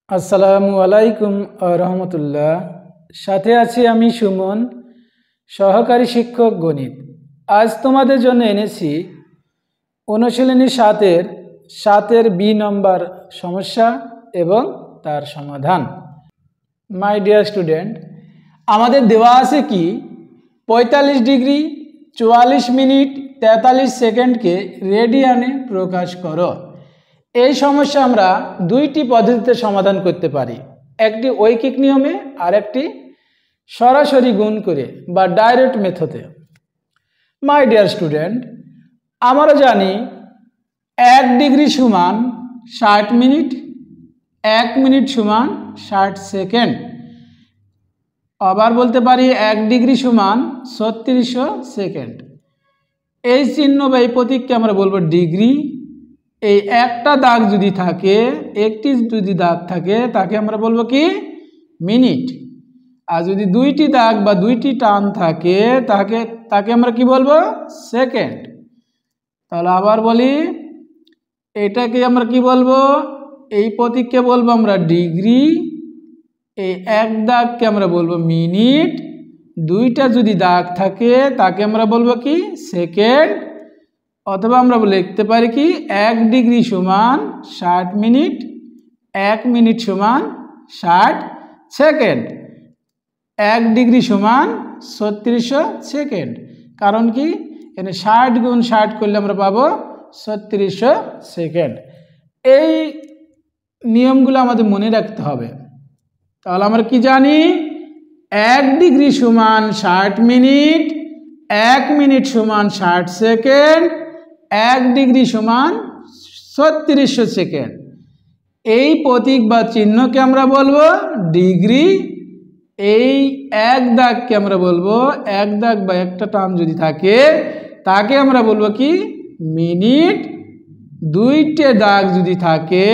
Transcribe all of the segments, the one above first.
আসসালামু আলাইকুম রহমতুল্লাহ। সাথে আছি আমি সুমন, সহকারী শিক্ষক গণিত। আজ তোমাদের জন্য এনেছি অনুশীলনী 7-এর বি নম্বর সমস্যা এবং তার সমাধান। মাই ডিয়ার স্টুডেন্ট, আমাদের দেওয়া আছে কি 45 ডিগ্রি 44 মিনিট 43 সেকেন্ডকে রেডিয়ানে প্রকাশ করো। এই সমস্যা আমরা দুইটি পদ্ধতিতে সমাধান করতে পারি, একটি ঐকিক নিয়মে আর একটি সরাসরি গুণ করে বা ডাইরেক্ট মেথডে। মাই ডিয়ার স্টুডেন্ট, আমরা জানি 1 ডিগ্রি সমান 60 মিনিট, 1 মিনিট সমান 60 সেকেন্ড। আবার বলতে পারি 1 ডিগ্রি সমান 3600 সেকেন্ড। এই চিহ্ন বা এই প্রতীককে আমরা বলবো ডিগ্রি। এই একটা দাগ যদি থাকে, একটি যদি দাগ থাকে তাকে আমরা বলবো কি মিনিট। আর যদি দুইটি দাগ বা দুইটি টান থাকে তাকে আমরা কি বলবো সেকেন্ড। তাহলে আবার বলি, এটাকে আমরা কি বলবো, এই প্রতীককে বলবো আমরা ডিগ্রি, এই এক দাগকে আমরা বলবো মিনিট, দুইটা যদি দাগ থাকে তাকে আমরা বলবো কি সেকেন্ড। অথবা আমরা লিখতে পারি কি 1 ডিগ্রি সমান 60 মিনিট, 1 মিনিট সমান 60 সেকেন্ড, 1 ডিগ্রি সমান 3600 সেকেন্ড। কারণ কি এখানে 60 গুণ 60 করলে আমরা পাবো 3600 সেকেন্ড। এই নিয়মগুলো আমাদের মনে রাখতে হবে। তাহলে আমরা কি জানি, 1 ডিগ্রি সমান 60 মিনিট, 1 মিনিট সমান 60 সেকেন্ড, 1 ডিগ্রি সমান 3600 সেকেন্ড। এই প্রতীক বা চিহ্নকে আমরা বলবো ডিগ্রি। এই এক দাগকে আমরা বলবো, এক দাগ বা একটা টান যদি থাকে তাকে আমরা বলবো কি মিনিট। দুইটি দাগ যদি থাকে,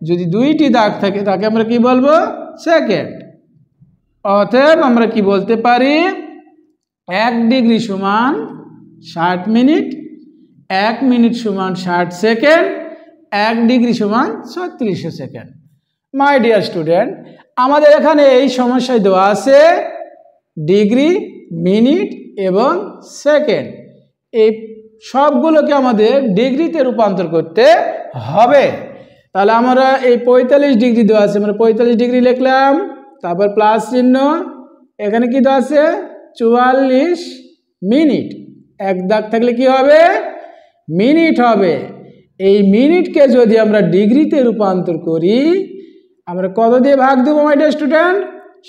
যদি দুইটি দাগ থাকে তাকে আমরা কি বলবো সেকেন্ড। অতএব আমরা কি বলতে পারি, 1 ডিগ্রি সমান 60 মিনিট, 1 মিনিট সমান 60 সেকেন্ড, 1 ডিগ্রি সমান 3600 সেকেন্ড। মাই ডিয়ার স্টুডেন্ট, আমাদের এখানে এই সমস্যায় দেওয়া আছে ডিগ্রি, মিনিট এবং সেকেন্ড। এই সবগুলোকে আমাদের ডিগ্রিতে রূপান্তর করতে হবে। তাহলে আমরা এই 45 ডিগ্রি দেওয়া আছে, আমরা 45 ডিগ্রি লিখলাম, তারপর প্লাস চিহ্ন, এখানে কি দেওয়া আছে 44 মিনিট, এক দাগ থাকলে কি হবে মিনিট হবে। এই মিনিটকে যদি আমরা ডিগ্রিতে রূপান্তর করি, আমরা কত দিয়ে ভাগ দেবো মাই ডিয়ার স্টুডেন্ট,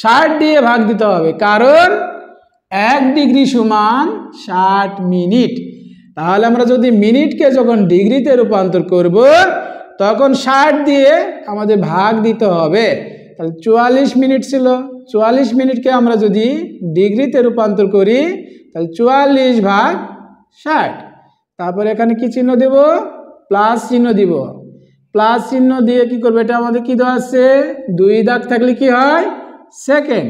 60 দিয়ে ভাগ দিতে হবে। কারণ 1 ডিগ্রি সমান 60 মিনিট। তাহলে আমরা যদি মিনিটকে যখন ডিগ্রিতে রূপান্তর করব তখন 60 দিয়ে আমাদের ভাগ দিতে হবে। তাহলে 44 মিনিট ছিল, 44 মিনিটকে আমরা যদি ডিগ্রিতে রূপান্তর করি তাহলে 44 ভাগ 60। তারপরে এখানে কি চিহ্ন দেব, প্লাস চিহ্ন দিব। প্লাস চিহ্ন দিয়ে কি করবে, এটা আমাদের কি দেওয়া আছে 2 দাগ থাকলে কি হয় সেকেন্ড।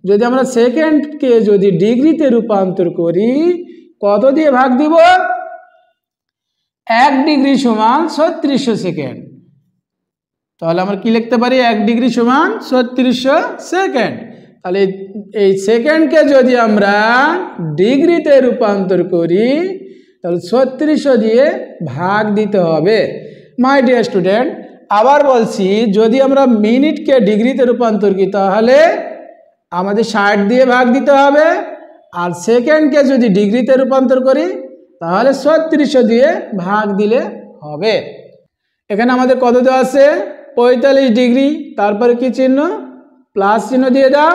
যদি আমরা সেকেন্ডকে যদি ডিগ্রিতে রূপান্তর করি কত দিয়ে ভাগ দিব, 1 ডিগ্রি সমান 3600 সেকেন্ড। তাহলে আমরা কি লিখতে পারি 1 ডিগ্রি সমান 3600 সেকেন্ড। তাহলে এই সেকেন্ডকে যদি আমরা ডিগ্রিতে রূপান্তর করি তাহলে 3600 দিয়ে ভাগ দিতে হবে। মাই ডিয়ার স্টুডেন্ট, আবার বলছি, যদি আমরা মিনিটকে ডিগ্রিতে রূপান্তর করি তাহলে আমাদের 60 দিয়ে ভাগ দিতে হবে, আর সেকেন্ডকে যদি ডিগ্রিতে রূপান্তর করি তাহলে 3600 দিয়ে ভাগ দিলে হবে। এখানে আমাদের কত দেওয়া আছে 45 ডিগ্রি, তারপরে কি চিহ্ন প্লাস চিহ্ন দিয়ে দাও।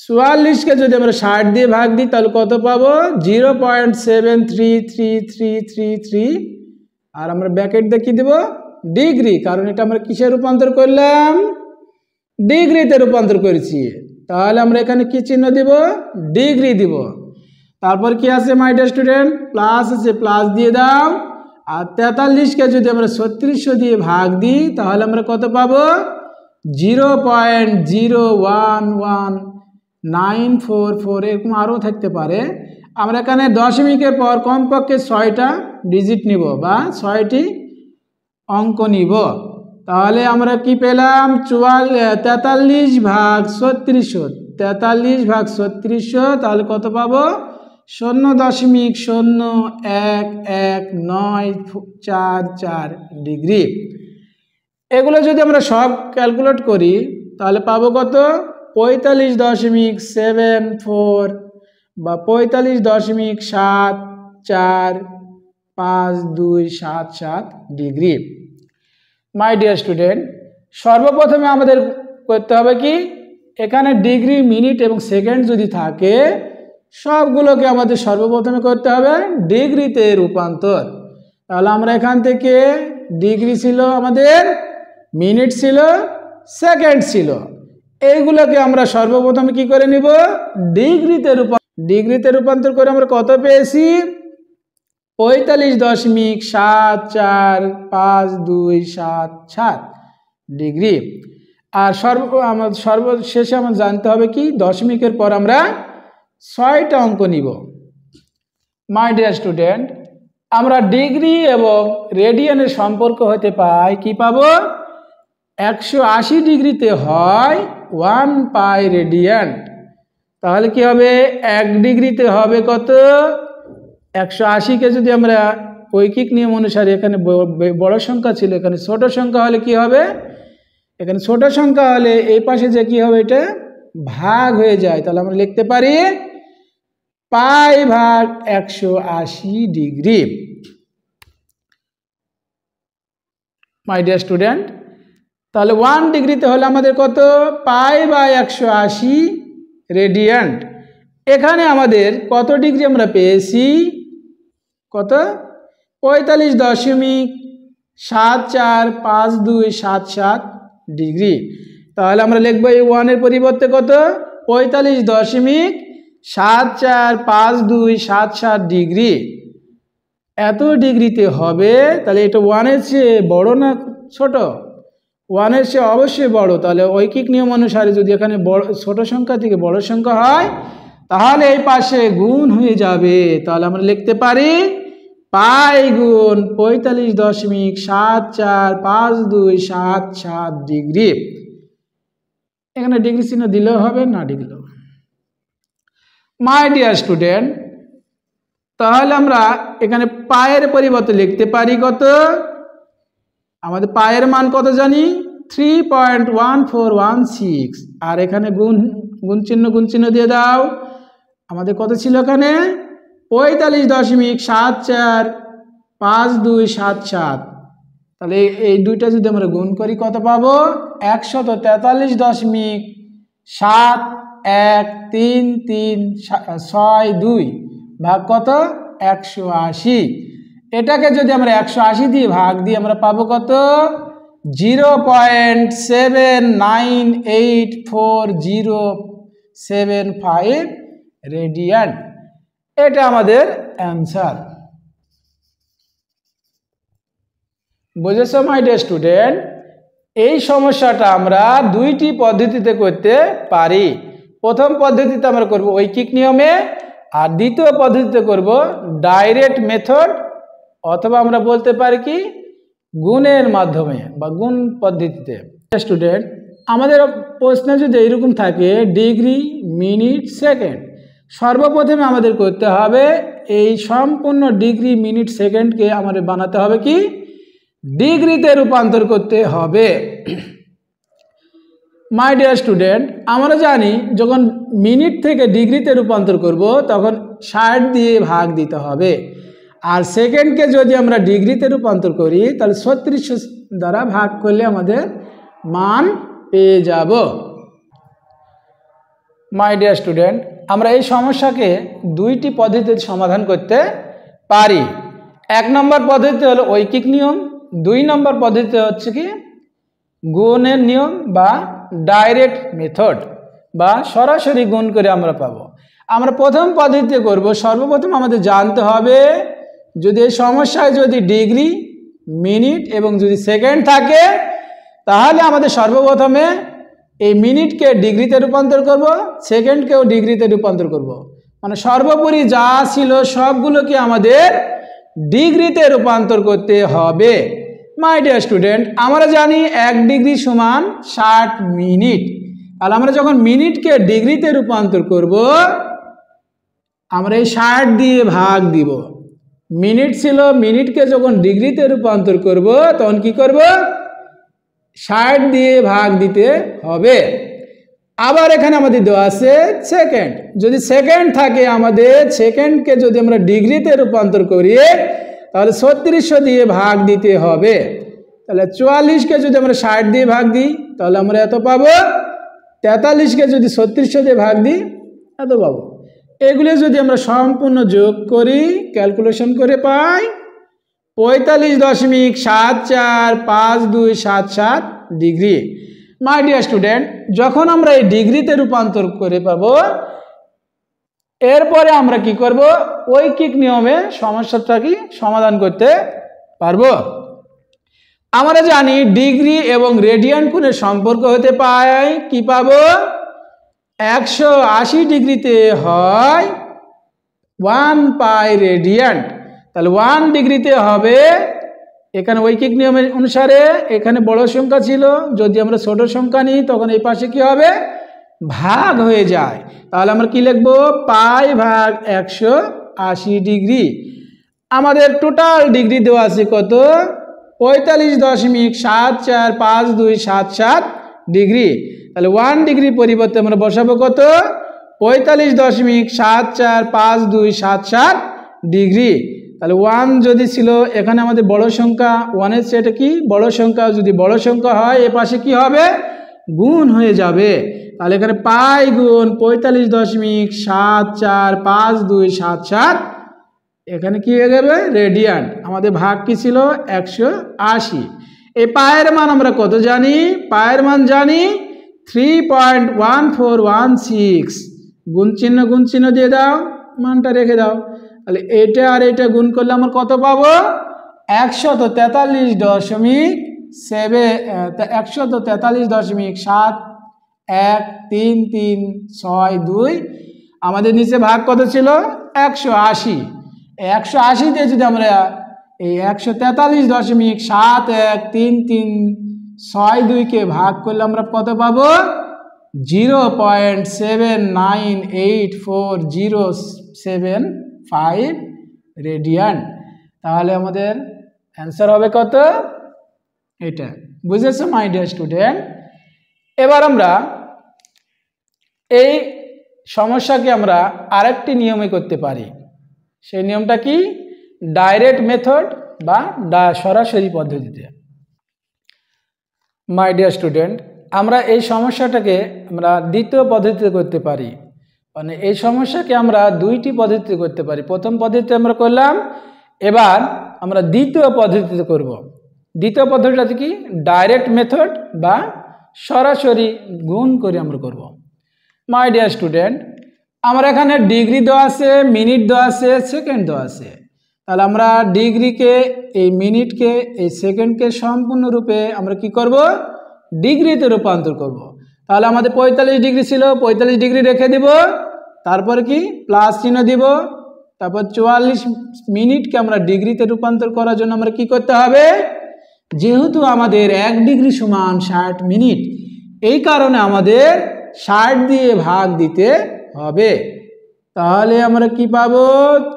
44কে যদি আমরা 60 দিয়ে ভাগ দিই তাহলে কত পাবো 0.73333, আর আমরা ব্র্যাকেট দিয়ে কি দেব ডিগ্রি, কারণ এটা আমরা কিসে রূপান্তর করলাম ডিগ্রিতে রূপান্তর করেছি। তাহলে আমরা এখানে কি চিহ্ন দিব ডিগ্রি দিব। তারপর কি আছে মাই ডিয়ার স্টুডেন্ট, প্লাস আছে, প্লাস দিয়ে দাও। আর 43কে যদি আমরা 3600 দিয়ে ভাগ দিই তাহলে আমরা কত পাবো 0.0119444, এরকম আরও থাকতে পারে। আমরা এখানে দশমিকের পর কমপক্ষে 6টা ডিজিট নিব বা 6টি অঙ্ক নিব। তাহলে আমরা কি পেলাম 43/3600, 43/3600 তাহলে কত পাবো 0.0119444 ডিগ্রি। এগুলো যদি আমরা সব ক্যালকুলেট করি তাহলে পাবো কত 45.74 বা 45.745277 ডিগ্রি। মাই ডিয়ার স্টুডেন্ট, সর্বপ্রথমে আমাদের করতে হবে কি এখানে ডিগ্রি, মিনিট এবং সেকেন্ড যদি থাকে সবগুলোকে আমাদের সর্বপ্রথমে করতে হবে ডিগ্রিতে রূপান্তর। তাহলে আমরা এখান থেকে ডিগ্রি ছিল আমাদের, মিনিট ছিল, সেকেন্ড ছিল, এইগুলোকে আমরা সর্বপ্রথমে কি করে নিব ডিগ্রিতে রূপান্তর করে আমরা কত পেয়েছি 45.745277 ডিগ্রি। আর সর্বশেষে আমাদের জানতে হবে কি দশমিকের পর আমরা 6টা অঙ্ক নিব। মাই ডিয়ার স্টুডেন্ট, আমরা ডিগ্রি এবং রেডিয়ানের সম্পর্ক হতে পাই কি পাবো 180 ডিগ্রিতে হয় 1 পাই রেডিয়ান। তাহলে কি হবে 1 ডিগ্রিতে হবে কত 180কে যদি আমরা ঐকিক নিয়ম অনুসারে এখানে বড় সংখ্যা ছিল এখানে ছোট সংখ্যা হলে কি হবে, এখানে ছোট সংখ্যা হলে এই পাশে যে কি হবে এটা ভাগ হয়ে যায়। তাহলে আমরা লিখতে পারি π/180 ডিগ্রি। মাই ডিয়ার স্টুডেন্ট, তাহলে 1 ডিগ্রিতে হলে আমাদের কত π/180 রেডিয়ান্ট। এখানে আমাদের কত ডিগ্রি আমরা পেয়েছি কত 45.745277 ডিগ্রি। তাহলে আমরা লিখব এই 1-এর পরিবর্তে কত 45.745277 ডিগ্রি। এত ডিগ্রিতে হবে, তাহলে এটা 1-এর চেয়ে বড় না ছোট? 1-এর চেয়ে অবশ্যই বড়। তাহলে ঐকিক নিয়ম অনুসারে যদি এখানে ছোট সংখ্যা থেকে বড় সংখ্যা হয় তাহলে এই পাশে গুণ হয়ে যাবে। তাহলে আমরা লিখতে পারি পাই গুণ 45.745277 ডিগ্রি। এখানে ডিগ্রি চিহ্ন দিলেও হবে, না দিলেও। মাই ডিয়ার স্টুডেন্ট, তাহলে আমরা এখানে পায়ের পরিবর্তে লিখতে পারি কত, আমাদের পায়ের মান কত জানি 3.1416, আর এখানে গুণ চিহ্ন দিয়ে দাও। আমাদের কত ছিল এখানে 45.745277। তাহলে এই দুইটা যদি আমরা গুণ করি কত পাবো 143.713362 ভাগ কত 180। এটাকে যদি আমরা 180 দিয়ে ভাগ দিই আমরা পাবো কত 0.798407 রেডিয়ান। এটা আমাদের অ্যান্সার। বুঝেছো মাই ডিয়ার স্টুডেন্ট? এই সমস্যাটা আমরা দুইটি পদ্ধতিতে করতে পারি। প্রথম পদ্ধতিতে আমরা করব ঐকিক নিয়মে, আর দ্বিতীয় পদ্ধতিতে করব ডাইরেক্ট মেথড, অথবা আমরা বলতে পারি কি গুণের মাধ্যমে বা গুণ পদ্ধতিতে। স্টুডেন্ট, আমাদের প্রশ্নে যদি এইরকম থাকে ডিগ্রি, মিনিট, সেকেন্ড, সর্বপ্রথমে আমাদের করতে হবে এই সম্পূর্ণ ডিগ্রি, মিনিট, সেকেন্ডকে আমাদের বানাতে হবে কি ডিগ্রিতে রূপান্তর করতে হবে। মাই ডিয়ার স্টুডেন্ট, আমরা জানি যখন মিনিট থেকে ডিগ্রিতে রূপান্তর করব তখন 60 দিয়ে ভাগ দিতে হবে, আর সেকেন্ডকে যদি আমরা ডিগ্রিতে রূপান্তর করি তাহলে 3600 দ্বারা ভাগ করলে আমাদের মান পেয়ে যাব। মাই ডিয়ার স্টুডেন্ট, আমরা এই সমস্যাকে দুইটি পদ্ধতিতে সমাধান করতে পারি। 1 নম্বর পদ্ধতি হলো ঐকিক নিয়ম, 2 নম্বর পদ্ধতি হচ্ছে কি গুণের নিয়ম বা ডাইরেক্ট মেথড, বা সরাসরি গুণ করে আমরা পাবো। আমরা প্রথম পদ্ধতিতে করব। সর্বপ্রথম আমাদের জানতে হবে যদি এই সমস্যায় যদি ডিগ্রি, মিনিট এবং যদি সেকেন্ড থাকে তাহলে আমাদের সর্বপ্রথমে এই মিনিটকে ডিগ্রিতে রূপান্তর করব, সেকেন্ডকেও ডিগ্রিতে রূপান্তর করব। মানে সর্বোপরি যা ছিল সবগুলোকে আমাদের ডিগ্রিতে রূপান্তর করতে হবে। মাই ডিয়ার স্টুডেন্ট, আমরা জানি 1 ডিগ্রি সমান 60 মিনিট। তাহলে আমরা যখন মিনিটকে ডিগ্রিতে রূপান্তর করব, আমরা এই 60 দিয়ে ভাগ দিব। মিনিট ছিল, মিনিটকে যখন ডিগ্রিতে রূপান্তর করব তখন কি করব, 60 দিয়ে ভাগ দিতে হবে। আবার এখানে আমাদের দেওয়া আছে সেকেন্ড, যদি সেকেন্ড থাকে আমাদের সেকেন্ডকে যদি আমরা ডিগ্রিতে রূপান্তর করি তাহলে 3600 দিয়ে ভাগ দিতে হবে। তাহলে 44কে যদি আমরা 60 দিয়ে ভাগ দিই তাহলে আমরা এত পাবো, 43কে যদি 3600 দিয়ে ভাগ দিই এত পাবো। এগুলো যদি আমরা সম্পূর্ণ যোগ করি, ক্যালকুলেশন করে পাই 45.745277 ডিগ্রি। মাই ডিয়ার স্টুডেন্ট, যখন আমরা এই ডিগ্রিতে রূপান্তর করে পাবো, এরপরে আমরা কি করব, ঐকিক নিয়মে সমস্যাটা কি সমাধান করতে পারবো। আমরা জানি ডিগ্রি এবং রেডিয়ান কোণের সম্পর্ক হতে পায় কি পাবো, 180 ডিগ্রিতে হয় 1 পাই রেডিয়ান। তাহলে 1 ডিগ্রিতে হবে, এখানে ঐকিক নিয়মের অনুসারে এখানে বড় সংখ্যা ছিল, যদি আমরা ছোট সংখ্যা নিই তখন এই পাশে কি হবে, ভাগ হয়ে যায়। তাহলে আমরা কি লিখবো, পাই ভাগ 180 ডিগ্রি। আমাদের টোটাল ডিগ্রি দেওয়া আছে কত, 45.745277 ডিগ্রি। তাহলে 1 ডিগ্রি পরিবর্তে আমরা বসাবো কত, 45.745277 ডিগ্রি। তাহলে 1 যদি ছিল, এখানে আমাদের বড় সংখ্যা 1-এর সেটা কি বড় সংখ্যা, যদি বড় সংখ্যা হয় এ পাশে কি হবে, গুণ হয়ে যাবে। তাহলে এখানে পাই গুণ 45.745277, এখানে কি হয়ে যাবে, রেডিয়ান। আমাদের ভাগ কি ছিল, 180। এই পায়ের মান আমরা কত জানি, পায়ের মান জানি 3.1416। গুণ চিহ্ন দিয়ে দাও, মানটা রেখে দাও। তাহলে এটা আর এটা গুণ করলে আমরা কত পাবো, 143.71332। আমাদের নিচে ভাগ কত ছিল, 180। 180 দিয়ে যদি আমরা এই 143.71332কে ভাগ করলে আমরা কত পাবো, 0.798407 রেডিয়ান। তাহলে আমাদের অ্যান্সার হবে কত, এটা। বুঝেছো মাই ডিয়ার স্টুডেন্ট? এবার আমরা এই সমস্যাকে আমরা আরেকটি নিয়মে করতে পারি। সেই নিয়মটা কি, ডাইরেক্ট মেথড বা সরাসরি পদ্ধতিতে। মাই ডিয়ার স্টুডেন্ট, আমরা এই সমস্যাটাকে আমরা দ্বিতীয় পদ্ধতিতে করতে পারি। মানে এই সমস্যাকে আমরা 2টি পদ্ধতিতে করতে পারি। প্রথম পদ্ধতিতে আমরা করলাম, এবার আমরা দ্বিতীয় পদ্ধতিতে করব। দ্বিতীয় পদ্ধতিটা কি, ডাইরেক্ট মেথড বা সরাসরি গুণ করে আমরা করব। মাই ডিয়ার স্টুডেন্ট, আমার এখানে ডিগ্রি দেওয়া আছে, মিনিট দেওয়া আছে, সেকেন্ড দেওয়া আছে। তাহলে আমরা ডিগ্রিকে, এই মিনিটকে, এই সেকেন্ডকে সম্পূর্ণরূপে আমরা কি করব, ডিগ্রিতে রূপান্তর করব। তাহলে আমাদের 45 ডিগ্রি ছিল, 45 ডিগ্রি রেখে দিব, তারপরে কি প্লাস চিহ্ন দিব, তারপর 44 মিনিটকে আমরা ডিগ্রিতে রূপান্তর করার জন্য আমরা কি করতে হবে, যেহেতু আমাদের 1 ডিগ্রি সমান 60 মিনিট, এই কারণে আমাদের 60 দিয়ে ভাগ দিতে হবে। তাহলে আমরা কি পাবো,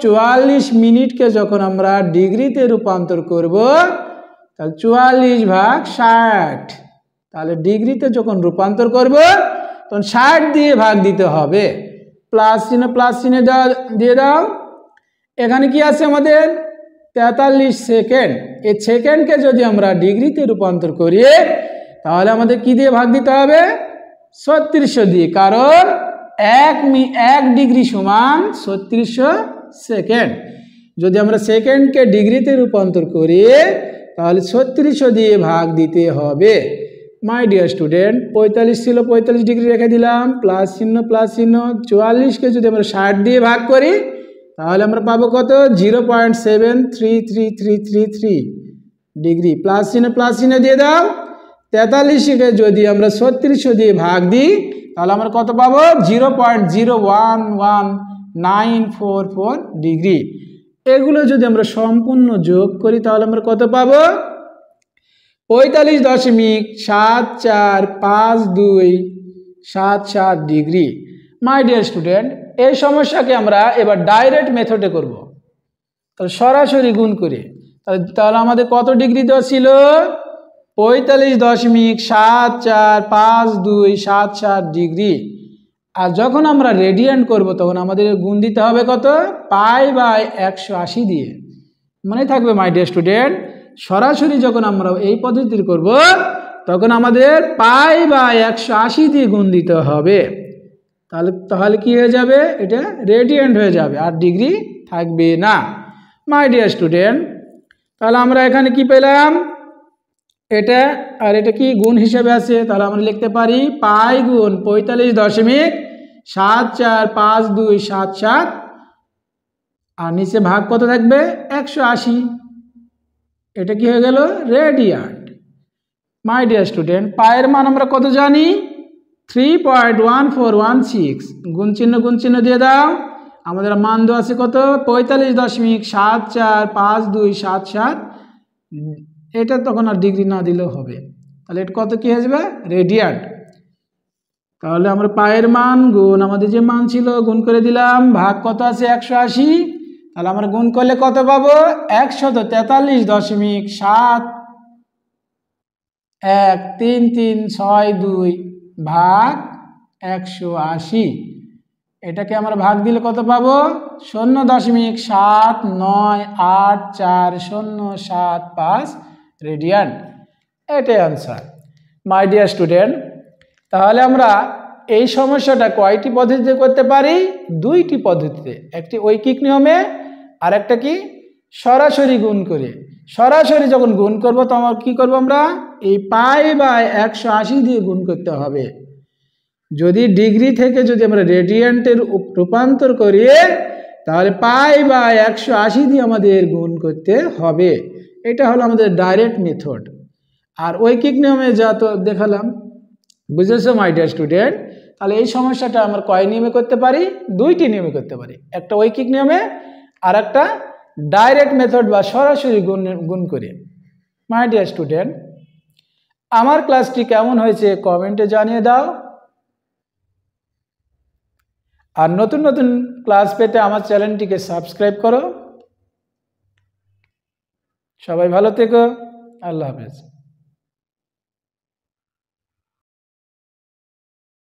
44 মিনিটকে যখন আমরা ডিগ্রিতে রূপান্তর করব তাহলে 44 ভাগ 60, তাহলে ডিগ্রিতে যখন রূপান্তর করব তখন 60 দিয়ে ভাগ দিতে হবে। প্লাস চিহ্ন দিয়ে দাও। এখানে কি আছে আমাদের 43 সেকেন্ড। এই সেকেন্ডকে যদি আমরা ডিগ্রিতে রূপান্তর করি তাহলে আমাদের কি দিয়ে ভাগ দিতে হবে, 3600 দিয়ে, কারণ 1 ডিগ্রি সমান 3600 সেকেন্ড। যদি আমরা সেকেন্ডকে ডিগ্রিতে রূপান্তর করি তাহলে 3600 দিয়ে ভাগ দিতে হবে। মাই ডিয়ার স্টুডেন্ট, 45 ছিল, 45 ডিগ্রি রেখে দিলাম, প্লাস চিহ্ন 44কে যদি আমরা 60 দিয়ে ভাগ করি তাহলে আমরা পাবো কত, 0.73333 ডিগ্রি। প্লাস চিহ্ন দিয়ে দাও। 43কে যদি আমরা 3600 দিয়ে ভাগ দিই তাহলে আমরা কত পাবো, 0.011944 ডিগ্রি। এগুলো যদি আমরা সম্পূর্ণ যোগ করি তাহলে আমরা কত পাবো, 45.745277 ডিগ্রি। মাই ডিয়ার স্টুডেন্ট, এই সমস্যাকে আমরা এবার ডাইরেক্ট মেথডে করব। তাহলে সরাসরি গুণ করে তাহলে আমাদের কত ডিগ্রি দেওয়া ছিল? 45.745277 ডিগ্রি। আর যখন আমরা রেডিয়ান্ট করব তখন আমাদের গুণ দিতে হবে কত? π/180 দিয়ে। মনে থাকবে মাই ডিয়ার স্টুডেন্ট, সরাসরি যখন আমরা এই পদ্ধতির করব তখন আমাদের π/180 দিয়ে গুণ দিতে হবে। তাহলে কি হয়ে যাবে? এটা রেডিয়ান্ট হয়ে যাবে, আর ডিগ্রি থাকবে না। মাই ডিয়ার স্টুডেন্ট, তাহলে আমরা এখানে কি পেলাম? এটা আর এটা কি গুণ হিসেবে আছে, তাহলে আমরা লিখতে পারি পাই গুণ 45.745277, আর নিচে ভাগ কত থাকবে? 180। এটা কি হয়ে গেল? রেডিয়ান্ট। মাই ডিয়ার স্টুডেন্ট, পায়ের মান আমরা কত জানি? 3.1416। গুণ চিহ্ন দিয়ে দাও। আমাদের মান দেওয়া আছে কত? 45.745277। এটা তখন আর ডিগ্রি না দিলেও হবে। তাহলে এটা কত কি হয়ে যাবে? রেডিয়ান্ট। তাহলে আমরা পায়ের মান গুণ আমাদের যে মান ছিল গুণ করে দিলাম, ভাগ কত আছে? 180। তাহলে আমরা গুণ করলে কত পাবো? 143.71332 ভাগ 180। এটাকে আমরা ভাগ দিলে কত পাবো? 0.798407৫ রেডিয়ান্ট। এটাই আনসার। মাই ডিয়ার স্টুডেন্ট, তাহলে আমরা এই সমস্যাটা কয়টি পদ্ধতিতে করতে পারি? দুইটি পদ্ধতিতে, একটি ঐকিক নিয়মে আর একটা কি সরাসরি গুণ করে। সরাসরি যখন গুণ করব তখন কি করব? আমরা এই π/180 দিয়ে গুণ করতে হবে। যদি ডিগ্রি থেকে যদি আমরা রেডিয়ান্টের রূপান্তর করি তাহলে π/180 দিয়ে আমাদের গুণ করতে হবে। এটা হলো আমাদের ডাইরেক্ট মেথড। আর ঐকিক নিয়মে যা তো দেখালাম, বুঝেছো মাই ডিয়ার স্টুডেন্ট? তাহলে এই সমস্যাটা আমরা কয় নিয়মে করতে পারি? দুইটি নিয়মে করতে পারি, একটা ঐকিক নিয়মে আর একটা ডাইরেক্ট মেথড বা সরাসরি গুণ করে। মাই ডিয়ার স্টুডেন্ট, আমার ক্লাসটি কেমন হয়েছে কমেন্টে জানিয়ে দাও। আর নতুন নতুন ক্লাস পেতে আমার চ্যানেলটিকে সাবস্ক্রাইব করো। সবাই ভালো থেকো। আল্লাহ হাফেজ।